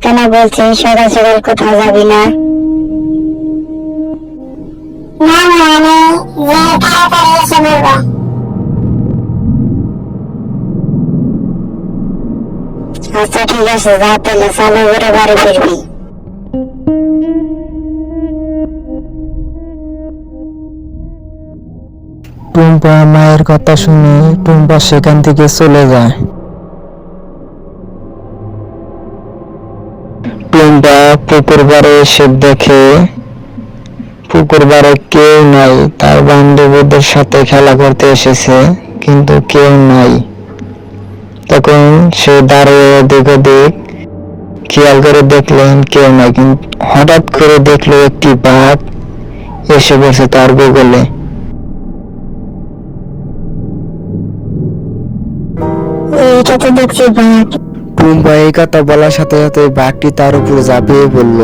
কেন বলছিস সকাল সকাল কোথাও যাবি না? আচ্ছা ঠিক আছে, যা তাহলে চালু করে বাড়ি ফিরবি। টুম্পা মায়ের কথা শুনে টুম্পা সেখান থেকে চলে যায়। টুম্পা পুকুর পাড়ে এসে দেখে পুকুর পাড়ে কেউ নাই। তার বান্ধবীদের সাথে খেলা করতে এসেছে, কিন্তু কেউ নাই। তখন সে দাঁড়িয়ে এদিক ওদিক খেয়াল করে দেখলেন কেউ নাই, কিন্তু হঠাৎ করে দেখলো একটি বাঘ এসে বসে তার বগলে। এইটা তো দেখছি বাঘ। টুম্পা এই কথা বলার সাথে সাথে বাঘটি তার উপরে ঝাঁপিয়ে পড়ল।